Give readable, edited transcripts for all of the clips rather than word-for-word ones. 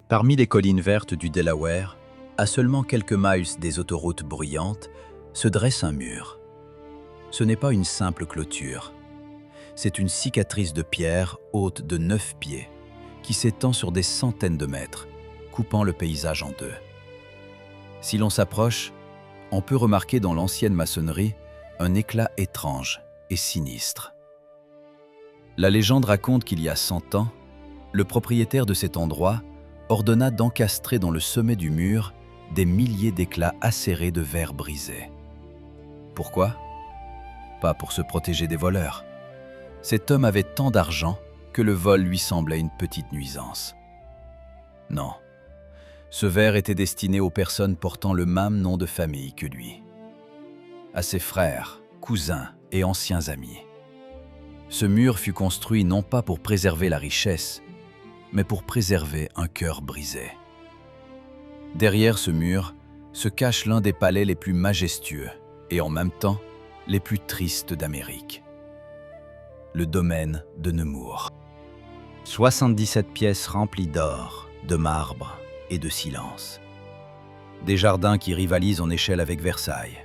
Parmi les collines vertes du Delaware, à seulement quelques miles des autoroutes bruyantes, se dresse un mur. Ce n'est pas une simple clôture. C'est une cicatrice de pierre haute de 9 pieds, qui s'étend sur des centaines de mètres, coupant le paysage en deux. Si l'on s'approche, on peut remarquer dans l'ancienne maçonnerie un éclat étrange et sinistre. La légende raconte qu'il y a 100 ans, le propriétaire de cet endroit ordonna d'encastrer dans le sommet du mur des milliers d'éclats acérés de verre brisé. Pourquoi? Pas pour se protéger des voleurs. Cet homme avait tant d'argent que le vol lui semblait une petite nuisance. Non, ce verre était destiné aux personnes portant le même nom de famille que lui, à ses frères, cousins et anciens amis. Ce mur fut construit non pas pour préserver la richesse, mais pour préserver un cœur brisé. Derrière ce mur se cache l'un des palais les plus majestueux et en même temps les plus tristes d'Amérique. Le domaine de Nemours. 77 pièces remplies d'or, de marbre et de silence. Des jardins qui rivalisent en échelle avec Versailles.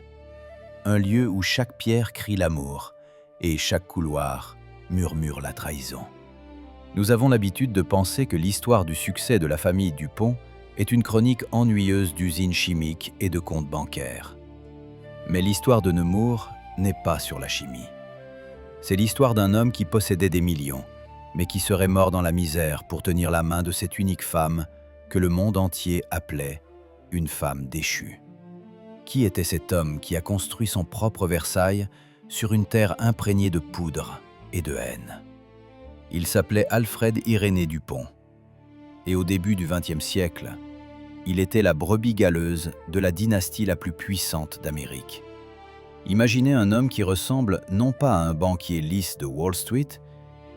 Un lieu où chaque pierre crie l'amour et chaque couloir murmure la trahison. Nous avons l'habitude de penser que l'histoire du succès de la famille Dupont est une chronique ennuyeuse d'usines chimiques et de comptes bancaires. Mais l'histoire de Nemours n'est pas sur la chimie. C'est l'histoire d'un homme qui possédait des millions, mais qui serait mort dans la misère pour tenir la main de cette unique femme que le monde entier appelait une femme déchue. Qui était cet homme qui a construit son propre Versailles sur une terre imprégnée de poudre et de haine? Il s'appelait Alfred Irénée Dupont. Et au début du XXe siècle, il était la brebis galeuse de la dynastie la plus puissante d'Amérique. Imaginez un homme qui ressemble non pas à un banquier lisse de Wall Street,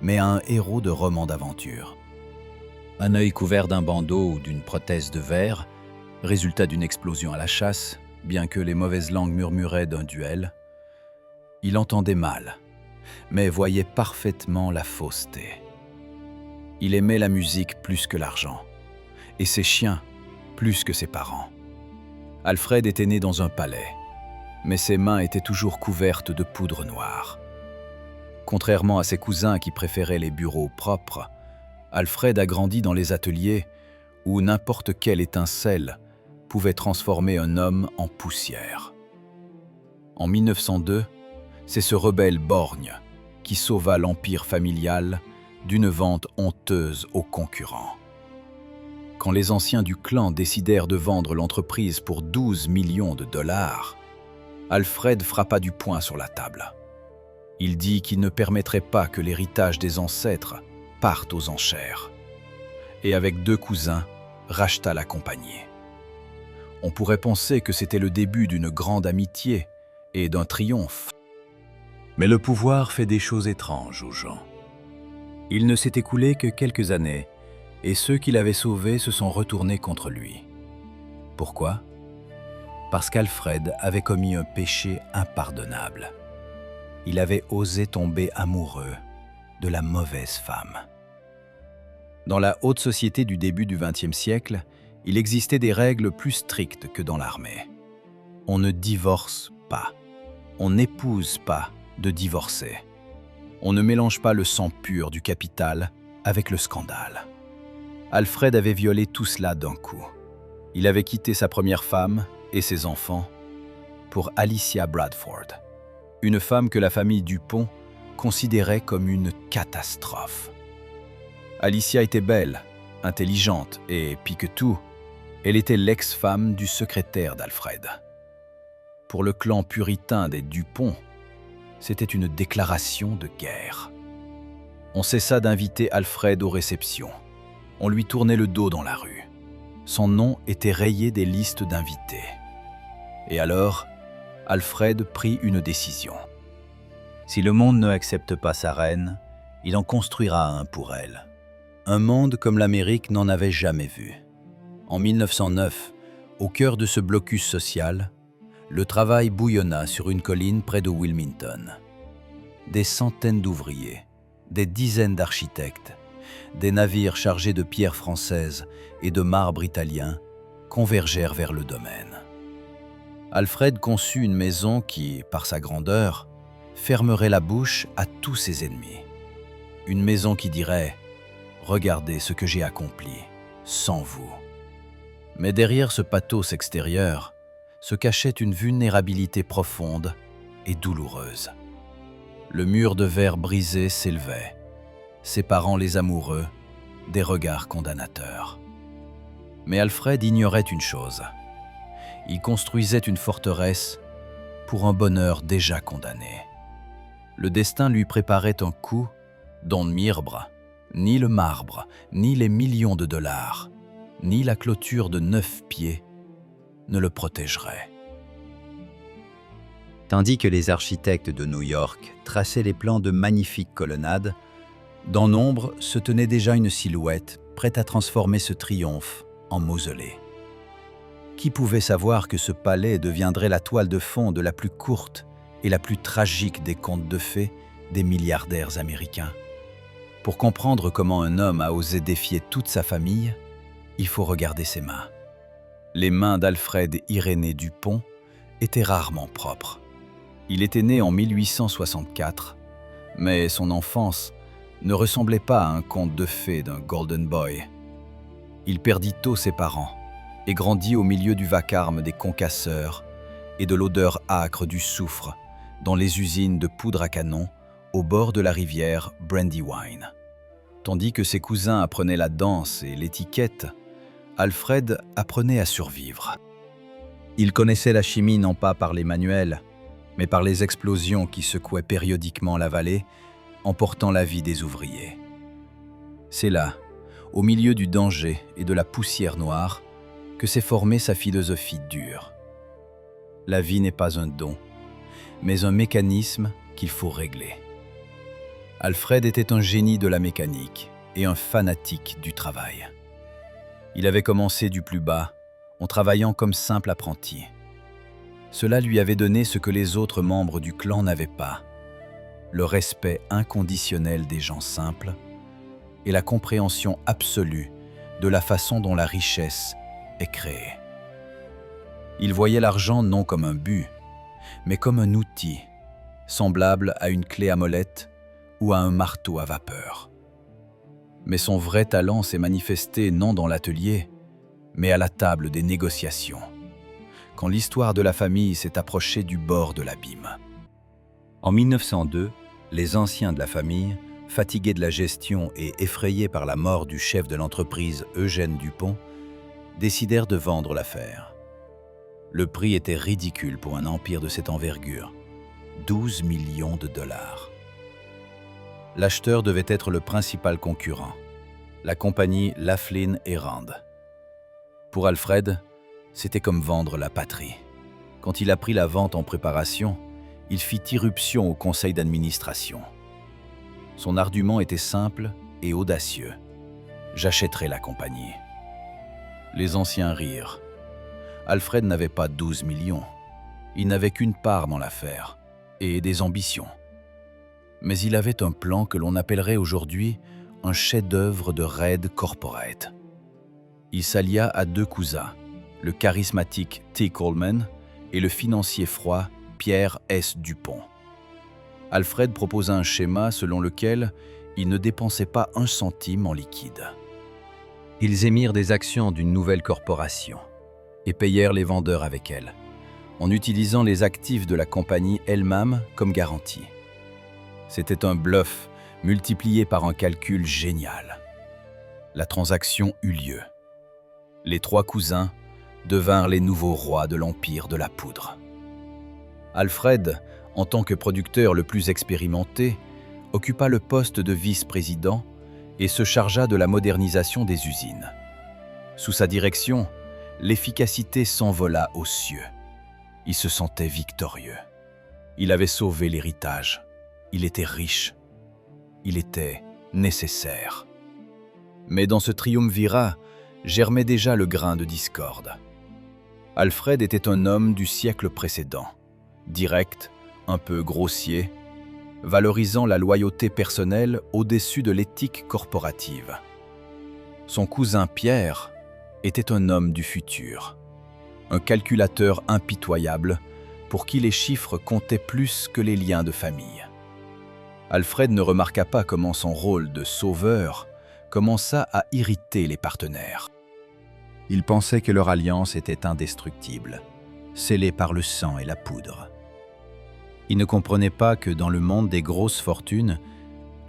mais à un héros de roman d'aventure. Un œil couvert d'un bandeau ou d'une prothèse de verre, résultat d'une explosion à la chasse, bien que les mauvaises langues murmuraient d'un duel. Il entendait mal, mais voyait parfaitement la fausseté. Il aimait la musique plus que l'argent, et ses chiens plus que ses parents. Alfred était né dans un palais, mais ses mains étaient toujours couvertes de poudre noire. Contrairement à ses cousins qui préféraient les bureaux propres, Alfred a grandi dans les ateliers où n'importe quelle étincelle pouvait transformer un homme en poussière. En 1902, c'est ce rebelle borgne qui sauva l'empire familial d'une vente honteuse aux concurrents. Quand les anciens du clan décidèrent de vendre l'entreprise pour 12 millions de dollars, Alfred frappa du poing sur la table. Il dit qu'il ne permettrait pas que l'héritage des ancêtres parte aux enchères. Et avec 2 cousins, racheta la compagnie. On pourrait penser que c'était le début d'une grande amitié et d'un triomphe. Mais le pouvoir fait des choses étranges aux gens. Il ne s'est écoulé que quelques années, et ceux qui l'avaient sauvé se sont retournés contre lui. Pourquoi? Parce qu'Alfred avait commis un péché impardonnable. Il avait osé tomber amoureux de la mauvaise femme. Dans la haute société du début du XXe siècle, il existait des règles plus strictes que dans l'armée. On ne divorce pas. On n'épouse pas de divorcer. On ne mélange pas le sang pur du capital avec le scandale. Alfred avait violé tout cela d'un coup. Il avait quitté sa première femme et ses enfants pour Alicia Bradford, une femme que la famille Dupont considérait comme une catastrophe. Alicia était belle, intelligente et, pis que tout, elle était l'ex-femme du secrétaire d'Alfred. Pour le clan puritain des Dupont, c'était une déclaration de guerre. On cessa d'inviter Alfred aux réceptions. On lui tournait le dos dans la rue. Son nom était rayé des listes d'invités. Et alors, Alfred prit une décision. Si le monde ne accepte pas sa reine, il en construira un pour elle. Un monde comme l'Amérique n'en avait jamais vu. En 1909, au cœur de ce blocus social, le travail bouillonna sur une colline près de Wilmington. Des centaines d'ouvriers, des dizaines d'architectes des navires chargés de pierres françaises et de marbre italien convergèrent vers le domaine. Alfred conçut une maison qui, par sa grandeur, fermerait la bouche à tous ses ennemis. Une maison qui dirait « Regardez ce que j'ai accompli, sans vous ». Mais derrière ce pathos extérieur se cachait une vulnérabilité profonde et douloureuse. Le mur de verre brisé s'élevait, séparant les amoureux des regards condamnateurs. Mais Alfred ignorait une chose. Il construisait une forteresse pour un bonheur déjà condamné. Le destin lui préparait un coup dont Mirbre, ni le marbre, ni les millions de dollars, ni la clôture de 9 pieds ne le protégeraient. Tandis que les architectes de New York traçaient les plans de magnifiques colonnades, dans l'ombre se tenait déjà une silhouette prête à transformer ce triomphe en mausolée. Qui pouvait savoir que ce palais deviendrait la toile de fond de la plus courte et la plus tragique des contes de fées des milliardaires américains? Pour comprendre comment un homme a osé défier toute sa famille, il faut regarder ses mains. Les mains d'Alfred Irénée Dupont étaient rarement propres. Il était né en 1864, mais son enfance ne ressemblait pas à un conte de fées d'un Golden Boy. Il perdit tôt ses parents et grandit au milieu du vacarme des concasseurs et de l'odeur âcre du soufre dans les usines de poudre à canon au bord de la rivière Brandywine. Tandis que ses cousins apprenaient la danse et l'étiquette, Alfred apprenait à survivre. Il connaissait la chimie non pas par les manuels, mais par les explosions qui secouaient périodiquement la vallée, emportant la vie des ouvriers. C'est là, au milieu du danger et de la poussière noire, que s'est formée sa philosophie dure. La vie n'est pas un don, mais un mécanisme qu'il faut régler. Alfred était un génie de la mécanique et un fanatique du travail. Il avait commencé du plus bas, en travaillant comme simple apprenti. Cela lui avait donné ce que les autres membres du clan n'avaient pas, le respect inconditionnel des gens simples et la compréhension absolue de la façon dont la richesse est créée. Il voyait l'argent non comme un but, mais comme un outil, semblable à une clé à molette ou à un marteau à vapeur. Mais son vrai talent s'est manifesté non dans l'atelier, mais à la table des négociations, quand l'histoire de la famille s'est approchée du bord de l'abîme. En 1902, les anciens de la famille, fatigués de la gestion et effrayés par la mort du chef de l'entreprise Eugène Dupont, décidèrent de vendre l'affaire. Le prix était ridicule pour un empire de cette envergure, 12 millions de dollars. L'acheteur devait être le principal concurrent, la compagnie Laughlin & Rand. Pour Alfred, c'était comme vendre la patrie. Quand il apprit la vente en préparation, il fit irruption au conseil d'administration. Son argument était simple et audacieux. « J'achèterai la compagnie ». Les anciens rirent. Alfred n'avait pas 12 millions. Il n'avait qu'une part dans l'affaire et des ambitions. Mais il avait un plan que l'on appellerait aujourd'hui un chef-d'œuvre de raid corporate. Il s'allia à 2 cousins, le charismatique T. Coleman et le financier froid Pierre S. Dupont. Alfred proposa un schéma selon lequel il ne dépensait pas un centime en liquide. Ils émirent des actions d'une nouvelle corporation et payèrent les vendeurs avec elles, en utilisant les actifs de la compagnie elle-même comme garantie. C'était un bluff multiplié par un calcul génial. La transaction eut lieu. Les 3 cousins devinrent les nouveaux rois de l'empire de la poudre. Alfred, en tant que producteur le plus expérimenté, occupa le poste de vice-président et se chargea de la modernisation des usines. Sous sa direction, l'efficacité s'envola aux cieux. Il se sentait victorieux. Il avait sauvé l'héritage. Il était riche. Il était nécessaire. Mais dans ce triumvirat germait déjà le grain de discorde. Alfred était un homme du siècle précédent, direct, un peu grossier, valorisant la loyauté personnelle au-dessus de l'éthique corporative. Son cousin Pierre était un homme du futur, un calculateur impitoyable pour qui les chiffres comptaient plus que les liens de famille. Alfred ne remarqua pas comment son rôle de sauveur commença à irriter les partenaires. Ils pensaient que leur alliance était indestructible, scellée par le sang et la poudre. Ils ne comprenaient pas que dans le monde des grosses fortunes,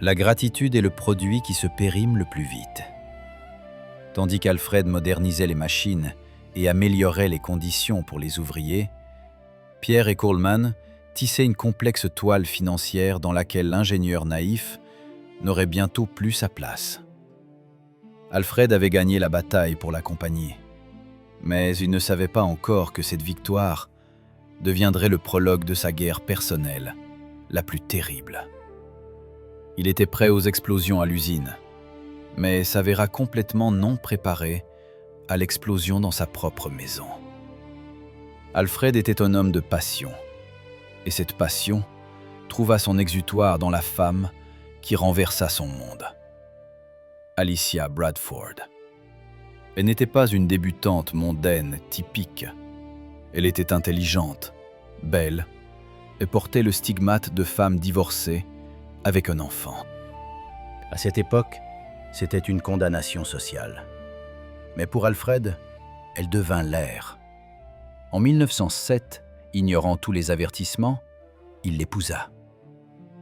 la gratitude est le produit qui se périme le plus vite. Tandis qu'Alfred modernisait les machines et améliorait les conditions pour les ouvriers, Pierre et Coleman tissaient une complexe toile financière dans laquelle l'ingénieur naïf n'aurait bientôt plus sa place. Alfred avait gagné la bataille pour la compagnie, mais il ne savait pas encore que cette victoire deviendrait le prologue de sa guerre personnelle, la plus terrible. Il était prêt aux explosions à l'usine, mais s'avéra complètement non préparé à l'explosion dans sa propre maison. Alfred était un homme de passion, et cette passion trouva son exutoire dans la femme qui renversa son monde. Alicia Bradford. Elle n'était pas une débutante mondaine typique. Elle était intelligente, belle, et portait le stigmate de femme divorcée avec un enfant. À cette époque, c'était une condamnation sociale. Mais pour Alfred, elle devint l'air. En 1907, ignorant tous les avertissements, il l'épousa.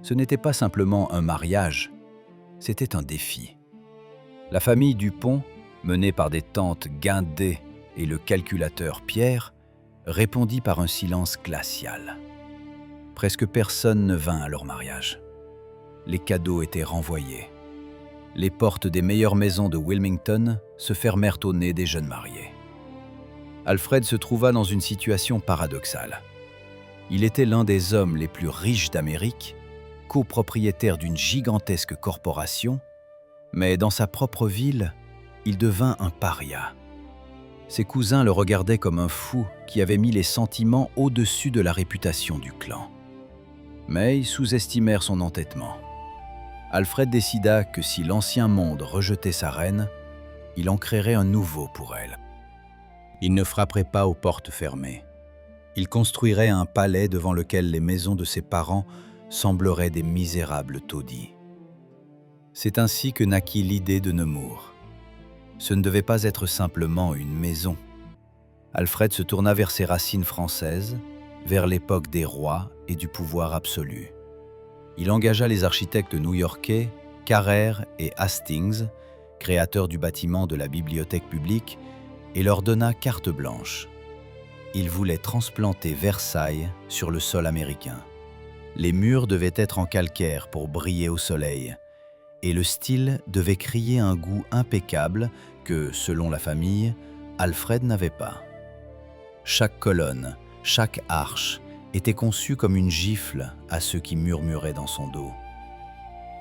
Ce n'était pas simplement un mariage, c'était un défi. La famille Dupont, menée par des tantes Guindet et le calculateur Pierre, répondit par un silence glacial. Presque personne ne vint à leur mariage. Les cadeaux étaient renvoyés. Les portes des meilleures maisons de Wilmington se fermèrent au nez des jeunes mariés. Alfred se trouva dans une situation paradoxale. Il était l'un des hommes les plus riches d'Amérique, copropriétaire d'une gigantesque corporation, mais dans sa propre ville, il devint un paria. Ses cousins le regardaient comme un fou qui avait mis les sentiments au-dessus de la réputation du clan. Mais ils sous-estimèrent son entêtement. Alfred décida que si l'ancien monde rejetait sa reine, il en créerait un nouveau pour elle. Il ne frapperait pas aux portes fermées. Il construirait un palais devant lequel les maisons de ses parents sembleraient des misérables taudis. C'est ainsi que naquit l'idée de Nemours. Ce ne devait pas être simplement une maison. Alfred se tourna vers ses racines françaises, vers l'époque des rois et du pouvoir absolu. Il engagea les architectes new-yorkais Carrère et Hastings, créateurs du bâtiment de la bibliothèque publique, et leur donna carte blanche. Il voulait transplanter Versailles sur le sol américain. Les murs devaient être en calcaire pour briller au soleil, et le style devait crier un goût impeccable que, selon la famille, Alfred n'avait pas. Chaque colonne, chaque arche était conçue comme une gifle à ceux qui murmuraient dans son dos.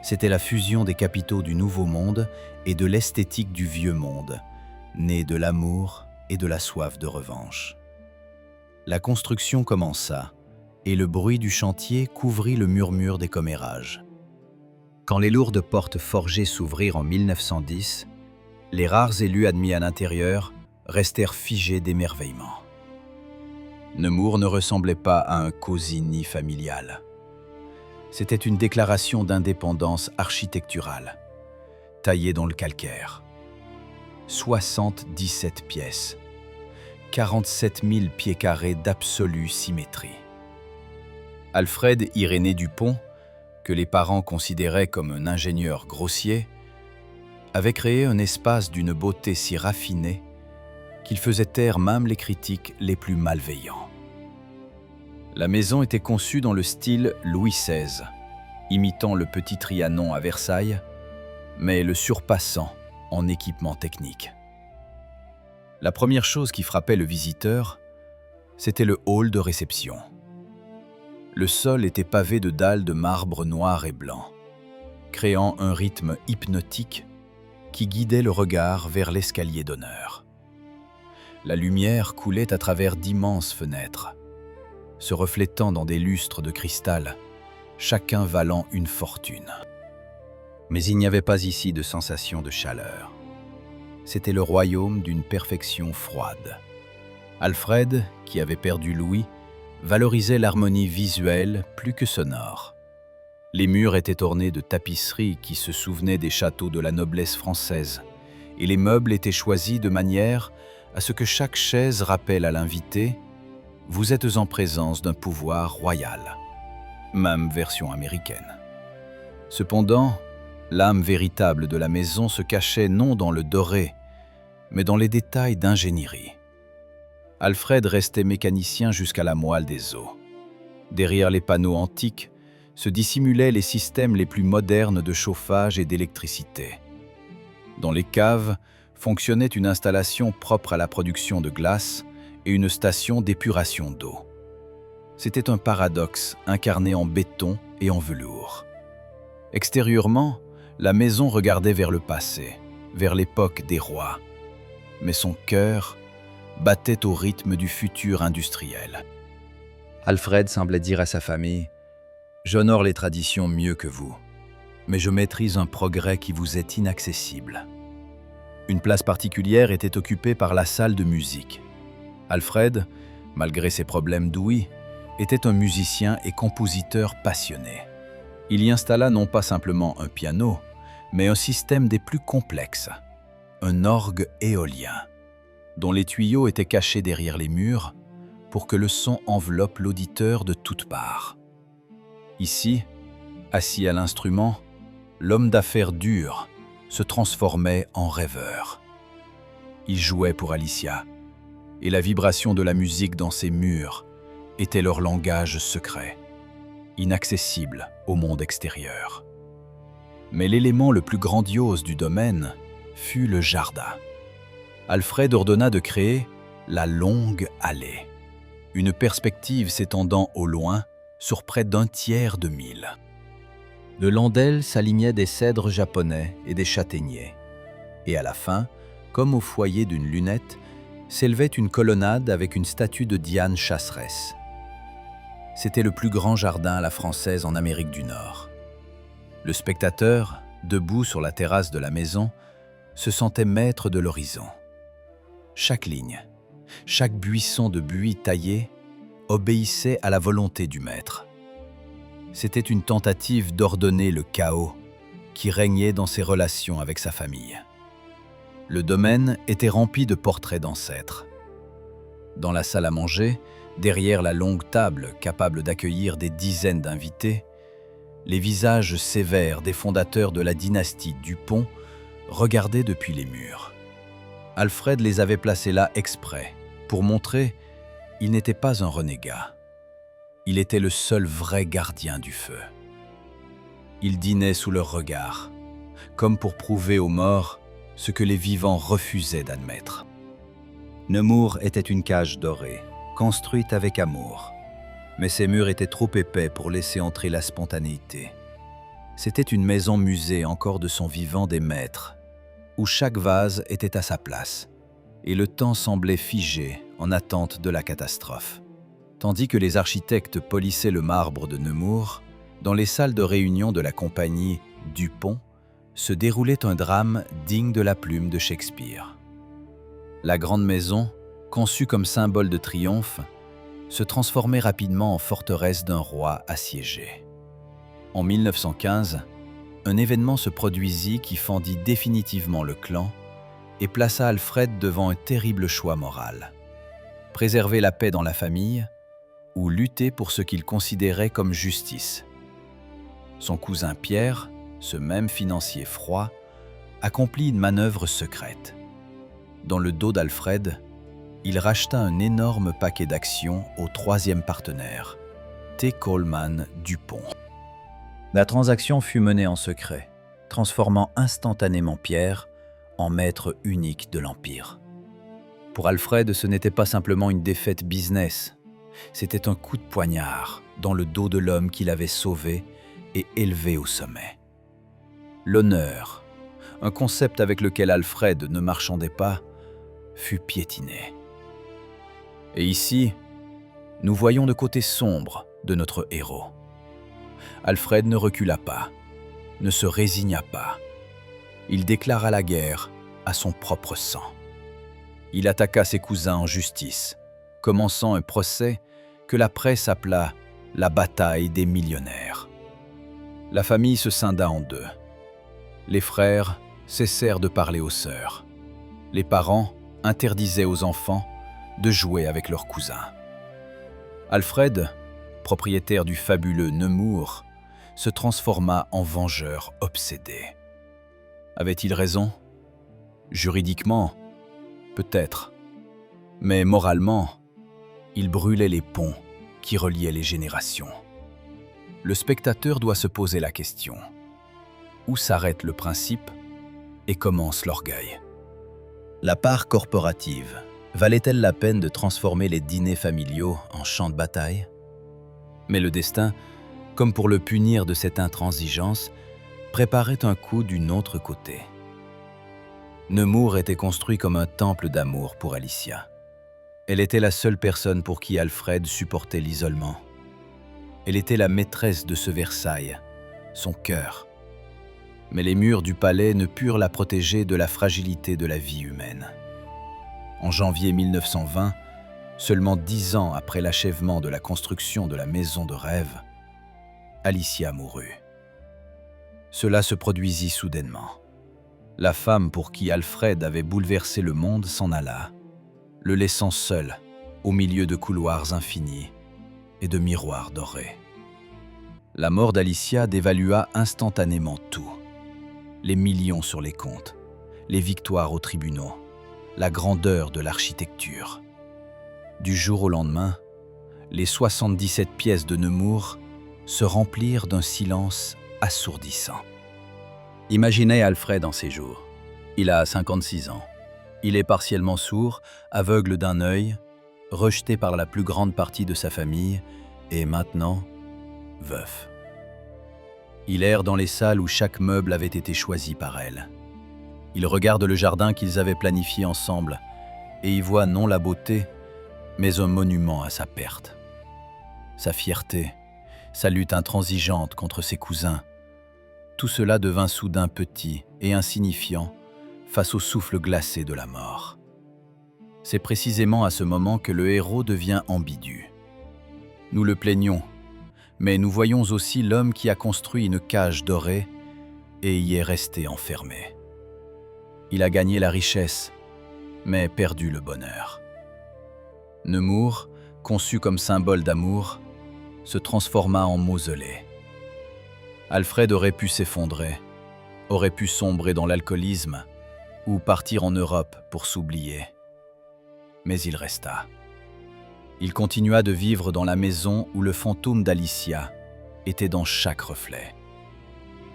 C'était la fusion des capitaux du Nouveau Monde et de l'esthétique du Vieux Monde, née de l'amour et de la soif de revanche. La construction commença, et le bruit du chantier couvrit le murmure des commérages. Quand les lourdes portes forgées s'ouvrirent en 1910, les rares élus admis à l'intérieur restèrent figés d'émerveillement. Nemours ne ressemblait pas à un cosy nid familial. C'était une déclaration d'indépendance architecturale, taillée dans le calcaire. 77 pièces, 47 000 pieds carrés d'absolue symétrie. Alfred Irénée Dupont, que les parents considéraient comme un ingénieur grossier, avait créé un espace d'une beauté si raffinée qu'il faisait taire même les critiques les plus malveillants. La maison était conçue dans le style Louis XVI, imitant le petit Trianon à Versailles, mais le surpassant en équipement technique. La première chose qui frappait le visiteur, c'était le hall de réception. Le sol était pavé de dalles de marbre noir et blanc, créant un rythme hypnotique qui guidait le regard vers l'escalier d'honneur. La lumière coulait à travers d'immenses fenêtres, se reflétant dans des lustres de cristal chacun valant une fortune. Mais il n'y avait pas ici de sensation de chaleur. C'était le royaume d'une perfection froide. Alfred, qui avait perdu l'ouïe, valorisait l'harmonie visuelle plus que sonore. Les murs étaient ornés de tapisseries qui se souvenaient des châteaux de la noblesse française, et les meubles étaient choisis de manière à ce que chaque chaise rappelle à l'invité « Vous êtes en présence d'un pouvoir royal », même version américaine. Cependant, l'âme véritable de la maison se cachait non dans le doré, mais dans les détails d'ingénierie. Alfred restait mécanicien jusqu'à la moelle des os. Derrière les panneaux antiques se dissimulaient les systèmes les plus modernes de chauffage et d'électricité. Dans les caves fonctionnait une installation propre à la production de glace et une station d'épuration d'eau. C'était un paradoxe incarné en béton et en velours. Extérieurement, la maison regardait vers le passé, vers l'époque des rois. Mais son cœur battait au rythme du futur industriel. Alfred semblait dire à sa famille « J'honore les traditions mieux que vous, mais je maîtrise un progrès qui vous est inaccessible. » Une place particulière était occupée par la salle de musique. Alfred, malgré ses problèmes d'ouïe, était un musicien et compositeur passionné. Il y installa non pas simplement un piano, mais un système des plus complexes, un orgue éolien, dont les tuyaux étaient cachés derrière les murs pour que le son enveloppe l'auditeur de toutes parts. Ici, assis à l'instrument, l'homme d'affaires dur se transformait en rêveur. Il jouait pour Alicia, et la vibration de la musique dans ses murs était leur langage secret, inaccessible au monde extérieur. Mais l'élément le plus grandiose du domaine fut le jardin. Alfred ordonna de créer la longue allée, une perspective s'étendant au loin sur près d'un tiers de mille. Le long d'elle s'alignaient des cèdres japonais et des châtaigniers. Et à la fin, comme au foyer d'une lunette, s'élevait une colonnade avec une statue de Diane chasseresse. C'était le plus grand jardin à la française en Amérique du Nord. Le spectateur, debout sur la terrasse de la maison, se sentait maître de l'horizon. Chaque ligne, chaque buisson de buis taillé obéissait à la volonté du maître. C'était une tentative d'ordonner le chaos qui régnait dans ses relations avec sa famille. Le domaine était rempli de portraits d'ancêtres. Dans la salle à manger, derrière la longue table capable d'accueillir des dizaines d'invités, les visages sévères des fondateurs de la dynastie Dupont regardaient depuis les murs. Alfred les avait placés là exprès, pour montrer qu'il n'était pas un renégat. Il était le seul vrai gardien du feu. Il dînait sous leur regard, comme pour prouver aux morts ce que les vivants refusaient d'admettre. Nemours était une cage dorée, construite avec amour, mais ses murs étaient trop épais pour laisser entrer la spontanéité. C'était une maison musée encore de son vivant des maîtres, où chaque vase était à sa place, et le temps semblait figé en attente de la catastrophe. Tandis que les architectes polissaient le marbre de Nemours, dans les salles de réunion de la compagnie Dupont, se déroulait un drame digne de la plume de Shakespeare. La grande maison, conçue comme symbole de triomphe, se transformait rapidement en forteresse d'un roi assiégé. En 1915, un événement se produisit qui fendit définitivement le clan et plaça Alfred devant un terrible choix moral. Préserver la paix dans la famille ou lutter pour ce qu'il considérait comme justice. Son cousin Pierre, ce même financier froid, accomplit une manœuvre secrète. Dans le dos d'Alfred, il racheta un énorme paquet d'actions au troisième partenaire, T. Coleman Dupont. La transaction fut menée en secret, transformant instantanément Pierre en maître unique de l'Empire. Pour Alfred, ce n'était pas simplement une défaite business, c'était un coup de poignard dans le dos de l'homme qu'il avait sauvé et élevé au sommet. L'honneur, un concept avec lequel Alfred ne marchandait pas, fut piétiné. Et ici, nous voyons le côté sombre de notre héros. Alfred ne recula pas, ne se résigna pas. Il déclara la guerre à son propre sang. Il attaqua ses cousins en justice, commençant un procès que la presse appela « la bataille des millionnaires ». La famille se scinda en deux. Les frères cessèrent de parler aux sœurs. Les parents interdisaient aux enfants de jouer avec leurs cousins. Alfred, propriétaire du fabuleux Nemours, se transforma en vengeur obsédé. Avait-il raison? Juridiquement, peut-être. Mais moralement, il brûlait les ponts qui reliaient les générations. Le spectateur doit se poser la question. Où s'arrête le principe et commence l'orgueil? La part corporative valait-elle la peine de transformer les dîners familiaux en champs de bataille? Mais le destin, comme pour le punir de cette intransigeance, préparait un coup d'un autre côté. Nemours était construit comme un temple d'amour pour Alicia. Elle était la seule personne pour qui Alfred supportait l'isolement. Elle était la maîtresse de ce Versailles, son cœur. Mais les murs du palais ne purent la protéger de la fragilité de la vie humaine. En janvier 1920, seulement 10 ans après l'achèvement de la construction de la maison de rêve, Alicia mourut. Cela se produisit soudainement. La femme pour qui Alfred avait bouleversé le monde s'en alla, le laissant seul au milieu de couloirs infinis et de miroirs dorés. La mort d'Alicia dévalua instantanément tout. Les millions sur les comptes, les victoires aux tribunaux, la grandeur de l'architecture. Du jour au lendemain, les 77 pièces de Nemours se remplirent d'un silence assourdissant. Imaginez Alfred en ces jours. Il a 56 ans. Il est partiellement sourd, aveugle d'un œil, rejeté par la plus grande partie de sa famille et maintenant, veuf. Il erre dans les salles où chaque meuble avait été choisi par elle. Il regarde le jardin qu'ils avaient planifié ensemble et y voit non la beauté, mais un monument à sa perte. Sa fierté, sa lutte intransigeante contre ses cousins, tout cela devint soudain petit et insignifiant face au souffle glacé de la mort. C'est précisément à ce moment que le héros devient ambigu. Nous le plaignons, mais nous voyons aussi l'homme qui a construit une cage dorée et y est resté enfermé. Il a gagné la richesse, mais perdu le bonheur. Nemours, conçu comme symbole d'amour, se transforma en mausolée. Alfred aurait pu s'effondrer, aurait pu sombrer dans l'alcoolisme ou partir en Europe pour s'oublier. Mais il resta. Il continua de vivre dans la maison où le fantôme d'Alicia était dans chaque reflet.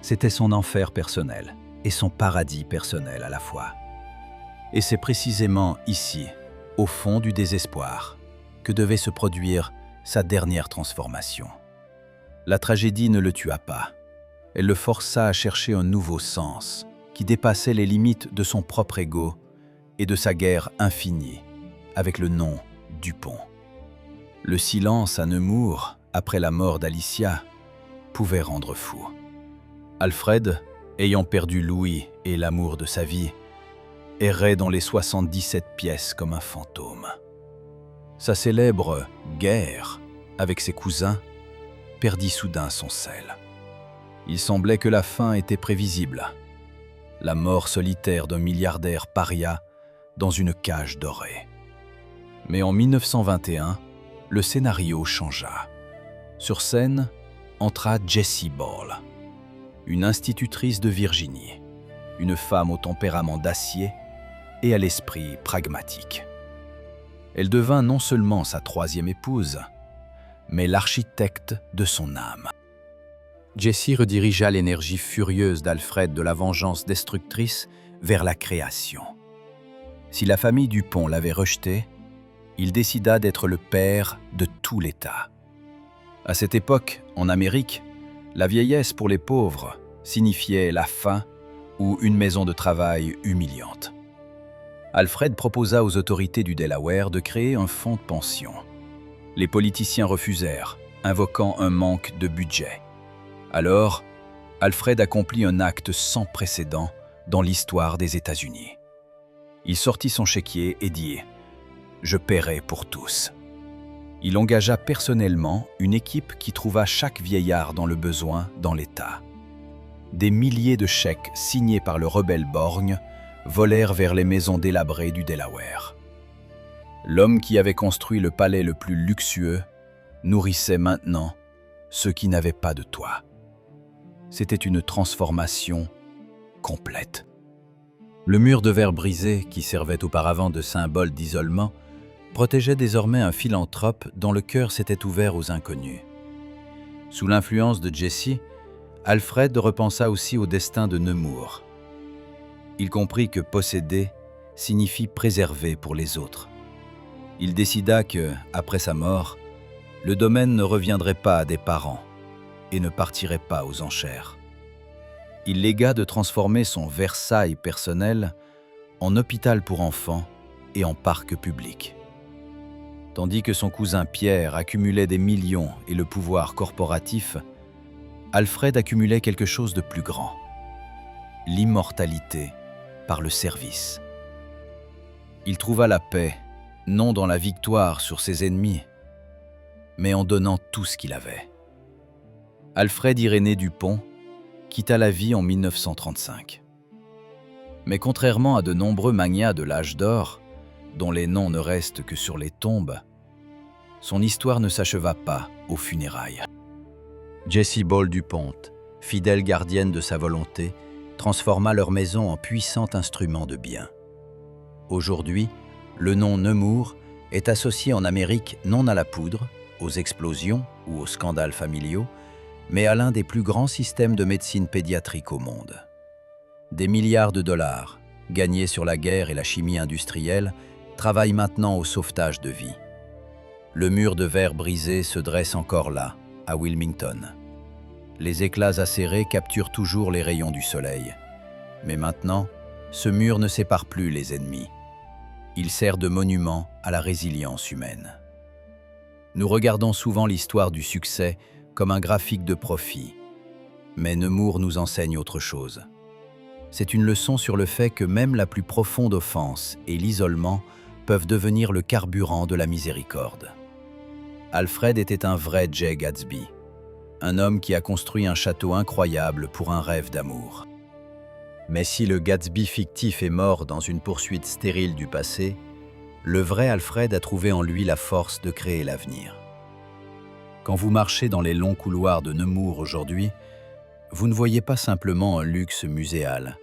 C'était son enfer personnel et son paradis personnel à la fois. Et c'est précisément ici, au fond du désespoir, que devait se produire sa dernière transformation. La tragédie ne le tua pas. Elle le força à chercher un nouveau sens qui dépassait les limites de son propre ego et de sa guerre infinie avec le nom Dupont. Le silence à Nemours, après la mort d'Alicia, pouvait rendre fou. Alfred, ayant perdu Louis et l'amour de sa vie, errait dans les 77 pièces comme un fantôme. Sa célèbre « guerre » avec ses cousins perdit soudain son sel. Il semblait que la fin était prévisible. La mort solitaire d'un milliardaire paria dans une cage dorée. Mais en 1921, le scénario changea. Sur scène entra Jessie Ball, une institutrice de Virginie, une femme au tempérament d'acier et à l'esprit pragmatique. Elle devint non seulement sa troisième épouse, mais l'architecte de son âme. Jessie redirigea l'énergie furieuse d'Alfred de la vengeance destructrice vers la création. Si la famille Dupont l'avait rejeté, il décida d'être le père de tout l'État. À cette époque, en Amérique, la vieillesse pour les pauvres signifiait la faim ou une maison de travail humiliante. Alfred proposa aux autorités du Delaware de créer un fonds de pension. Les politiciens refusèrent, invoquant un manque de budget. Alors, Alfred accomplit un acte sans précédent dans l'histoire des États-Unis. Il sortit son chéquier et dit « Je paierai pour tous ». Il engagea personnellement une équipe qui trouva chaque vieillard dans le besoin dans l'État. Des milliers de chèques signés par le rebelle borgne volèrent vers les maisons délabrées du Delaware. L'homme qui avait construit le palais le plus luxueux nourrissait maintenant ceux qui n'avaient pas de toit. C'était une transformation complète. Le mur de verre brisé, qui servait auparavant de symbole d'isolement, protégeait désormais un philanthrope dont le cœur s'était ouvert aux inconnus. Sous l'influence de Jesse, Alfred repensa aussi au destin de Nemours. Il comprit que posséder signifie préserver pour les autres. Il décida que, après sa mort, le domaine ne reviendrait pas à des parents et ne partirait pas aux enchères. Il légua de transformer son Versailles personnel en hôpital pour enfants et en parc public. Tandis que son cousin Pierre accumulait des millions et le pouvoir corporatif, Alfred accumulait quelque chose de plus grand, l'immortalité par le service. Il trouva la paix, non dans la victoire sur ses ennemis, mais en donnant tout ce qu'il avait. Alfred Irénée Dupont quitta la vie en 1935. Mais contrairement à de nombreux magnats de l'âge d'or, dont les noms ne restent que sur les tombes, son histoire ne s'acheva pas aux funérailles. Jessie Ball Dupont, fidèle gardienne de sa volonté, transforma leur maison en puissant instrument de bien. Aujourd'hui, le nom Nemours est associé en Amérique non à la poudre, aux explosions ou aux scandales familiaux, mais à l'un des plus grands systèmes de médecine pédiatrique au monde. Des milliards de dollars, gagnés sur la guerre et la chimie industrielle, travaillent maintenant au sauvetage de vies. Le mur de verre brisé se dresse encore là, à Wilmington. Les éclats acérés capturent toujours les rayons du soleil. Mais maintenant, ce mur ne sépare plus les ennemis. Il sert de monument à la résilience humaine. Nous regardons souvent l'histoire du succès comme un graphique de profit. Mais Nemours nous enseigne autre chose. C'est une leçon sur le fait que même la plus profonde offense et l'isolement peuvent devenir le carburant de la miséricorde. Alfred était un vrai Jay Gatsby, un homme qui a construit un château incroyable pour un rêve d'amour. Mais si le Gatsby fictif est mort dans une poursuite stérile du passé, le vrai Alfred a trouvé en lui la force de créer l'avenir. Quand vous marchez dans les longs couloirs de Nemours aujourd'hui, vous ne voyez pas simplement un luxe muséal.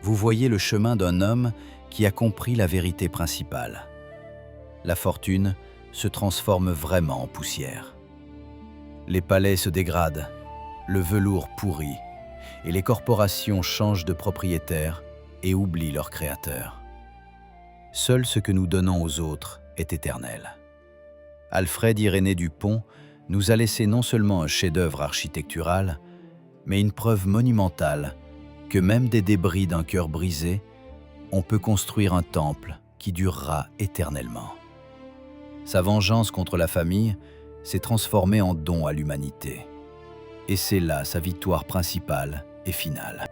Vous voyez le chemin d'un homme qui a compris la vérité principale. La fortune se transforme vraiment en poussière. Les palais se dégradent, le velours pourrit, et les corporations changent de propriétaire et oublient leur créateur. Seul ce que nous donnons aux autres est éternel. Alfred Irénée Dupont nous a laissé non seulement un chef-d'œuvre architectural, mais une preuve monumentale que même des débris d'un cœur brisé, on peut construire un temple qui durera éternellement. Sa vengeance contre la famille s'est transformée en don à l'humanité. Et c'est là sa victoire principale et finale.